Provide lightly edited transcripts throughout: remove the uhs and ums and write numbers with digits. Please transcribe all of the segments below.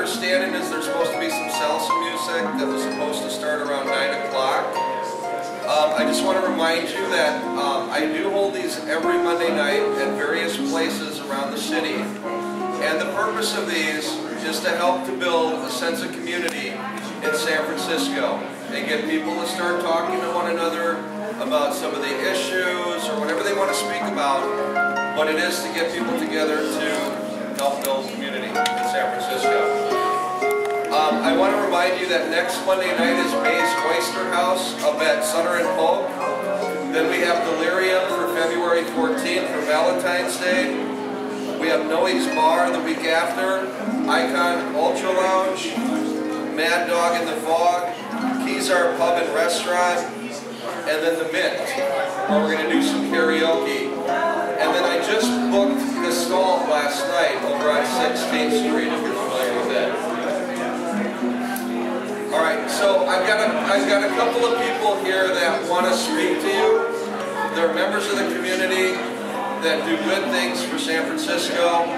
understanding is there's supposed to be some salsa music that was supposed to start around 9 o'clock. I just want to remind you that I do hold these every Monday night at various places around the city. And the purpose of these is to help to build a sense of community in San Francisco and get people to start talking to one another about some of the issues or whatever they want to speak about. But it is to get people together to help build community in San Francisco. I want to remind you that next Monday night is May's Oyster House up at Sutter and Polk. Then we have Dilirium for February 14th for Valentine's Day. We have Noe's Bar the week after, Icon Ultra Lounge, Mad Dog in the Fog, Keysar Pub and Restaurant, and then the Mint, where we're going to do some karaoke. And then I just booked the stall last night over on 16th Street, if you're familiar with that. All right, so I've got a couple of people here that want to speak to you. They're members of the community that do good things for San Francisco,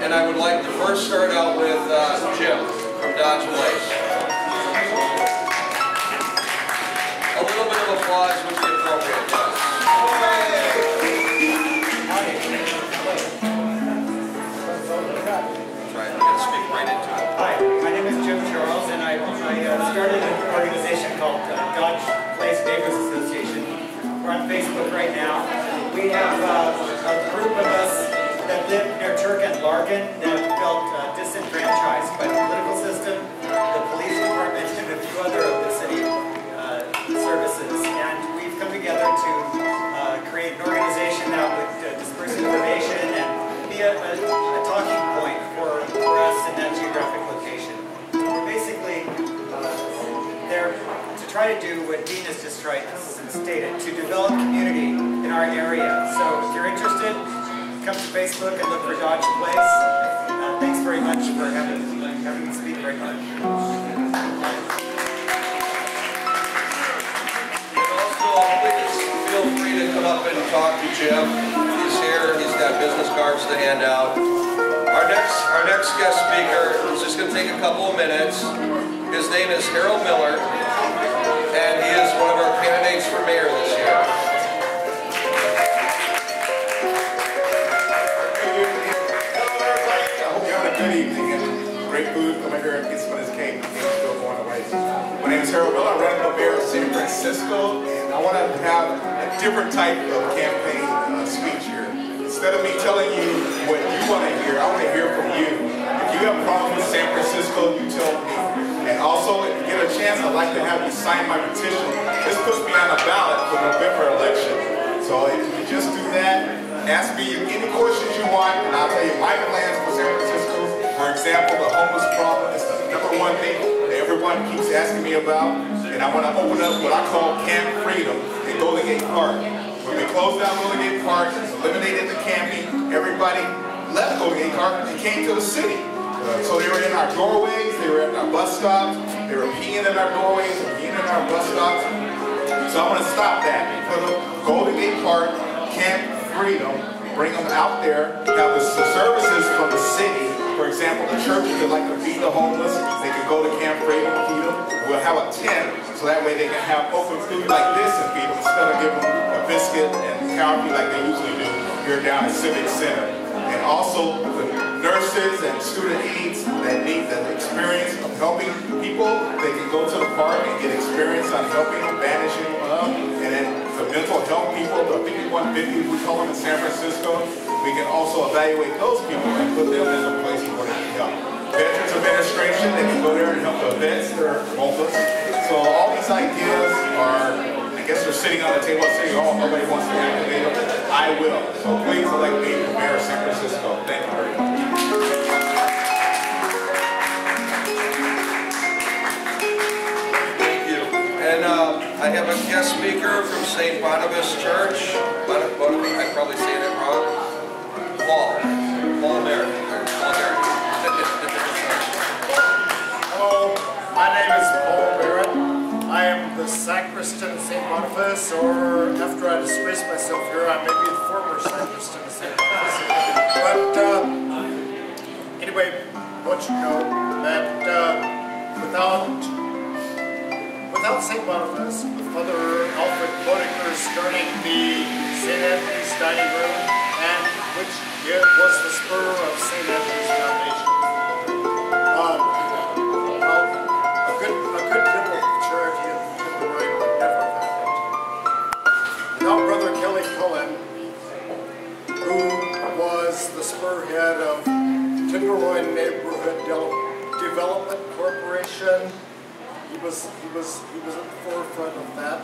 and I would like to first start out with Jim from Dodge Place. A little bit of applause would be appropriate. Right, I'm going to speak right into it. Hi, my name is Jim Charles, and I started an organization called Dodge Place Neighbors Association. We're on Facebook right now. We have a group of us that live near Turk and Larkin that felt disenfranchised by the political system, the police department, and a few other of the city services. And we've come together to create an organization that would disperse information and be a talking point for us in that geographic location. We're basically there to try to do what Dean has just stated, to develop community in our area. So if you're interested, come to Facebook and look for Dodge Place. Thanks very much for having me speak right now. Please feel free to come up and talk to Jim. He's here. He's got business cards to hand out. Our next guest speaker is just going to take a couple of minutes. His name is Harold Miller, and he is one of our candidates for mayor this year. Hello everybody. I hope you're having a good evening and great food. Come over here and get some of this cake. It's still going away. My name is Harold Miller. I'm running for mayor of San Francisco, and I want to have a different type of campaign speech here. Instead of me telling you what you want to hear, I want to hear from you. If you have problems with San Francisco, you tell me. And also, if you get a chance, I'd like to have you sign my petition. This puts me on the ballot for the November election. So if you just do that, ask me any questions you want, and I'll tell you my plans for San Francisco. For example, the homeless problem is the #1 thing that everyone keeps asking me about. And I want to open up what I call Camp Freedom in Golden Gate Park. When we closed down Golden Gate Park, eliminated the camping, everybody left Golden Gate Park and came to the city. So they were in our doorways, they were at our bus stops, they were peeing in our doorways, peeing in our bus stops. So I want to stop that. Put up Golden Gate Park, Camp Freedom, bring them out there, have the services from the city. For example, the churches that like to feed the homeless, they can go to Camp Freedom and feed them. We'll have a tent, so that way they can have open food like this and feed them instead of giving them a biscuit and coffee like they usually do here down at Civic Center. And also the nurses and student aides that need the experience of helping people, they can go to the park and get experience on helping them, bandaging them up. And then the mental health people, the 5150 we call them in San Francisco, we can also evaluate those people and put them in a place where they can help. Veterans Administration, they can go there and help the vets that are homeless. So all these ideas are, I guess they're sitting on the table at City Hall. Nobody wants to activate them. I will. So please elect me for Mayor of San Francisco. Thank you very much. Thank you. And I have a guest speaker from St. Barnabas Church. I'm probably saying it wrong. Paul Merritt. Hello, my name is Paul Merritt. I am the sacristan of St. Boniface, or after I disgrace myself here, I may be the former sacristan of St. Boniface. But anyway, want you to know that without St. Boniface, with Father Alfred Bodeker starting the St. Anthony's Dining Room, and which it was the spur of St. Anthony's Foundation. A good biblical charity in Dilirium would never have happened. Without Brother Kelly Cullen, who was the spurhead of Tenderloin Neighborhood Development Corporation, he was at the forefront of that.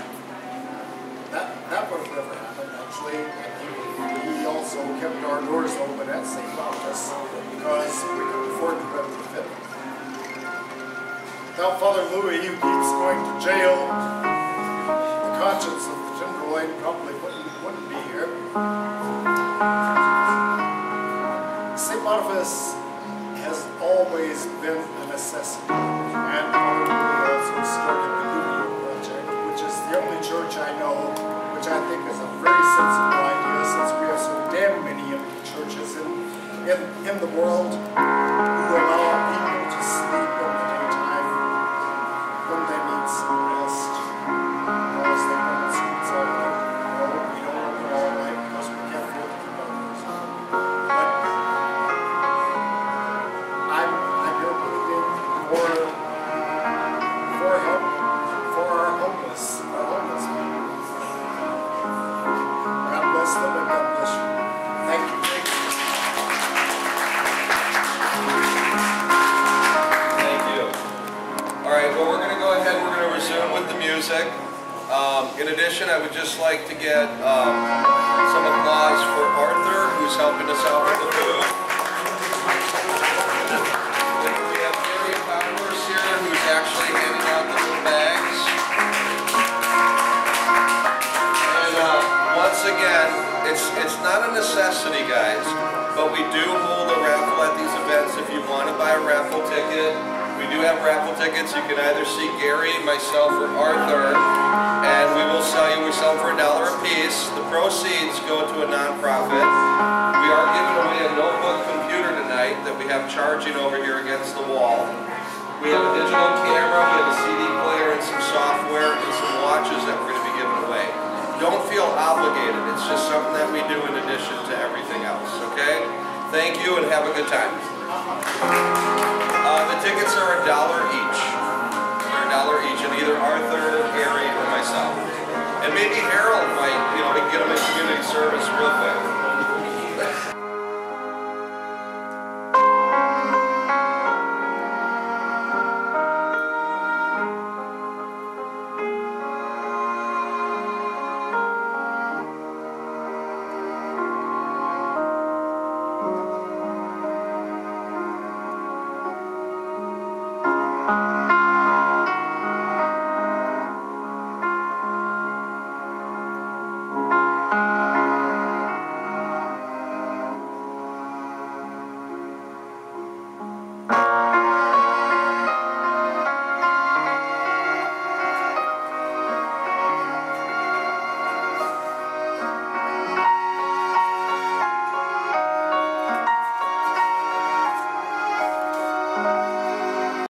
That would have never happened, actually. And he also kept our doors open at St. Boniface because we could afford to retrofit. Without Father Louis, who keeps going to jail, the conscience of the Tenderloin probably wouldn't be here. St. Boniface has always been a necessity, and Father Louis also started the Dilirium project, which is the only church I know, which I think is a very sensible idea, since we have so damn many empty churches in the world who allow people to sleep in the daytime when they need some rest. Because they don't sleep all night. No, we don't want them all night because we can't afford to keep others. But I'm here pleading for help for our homeless people. God bless them and God bless you. Thank you. Thank you. All right, well, we're going to go ahead, we're going to resume with the music. In addition, I would just like to get some applause for Arthur, who's helping us out with the food. We have Gary Powers here, who's actually handing out the little bags. And once again, it's not a necessity, guys, but we do hold a raffle at these events. If you want to buy a raffle ticket, we do have raffle tickets. You can either see Gary, myself, or Arthur, and we will sell them for $1 a piece. The proceeds go to a nonprofit. We are giving away a notebook computer tonight that we have charging over here against the wall. We have a digital camera, we have a CD player, and some software, and some watches that we're going to be giving away. Don't feel obligated. It's just something that we do in addition to everything else, okay? Thank you and have a good time. The tickets are $1 each. They're $1 each, and either Arthur, Gary, or myself. And maybe Harold might, we can get them in community service real quick.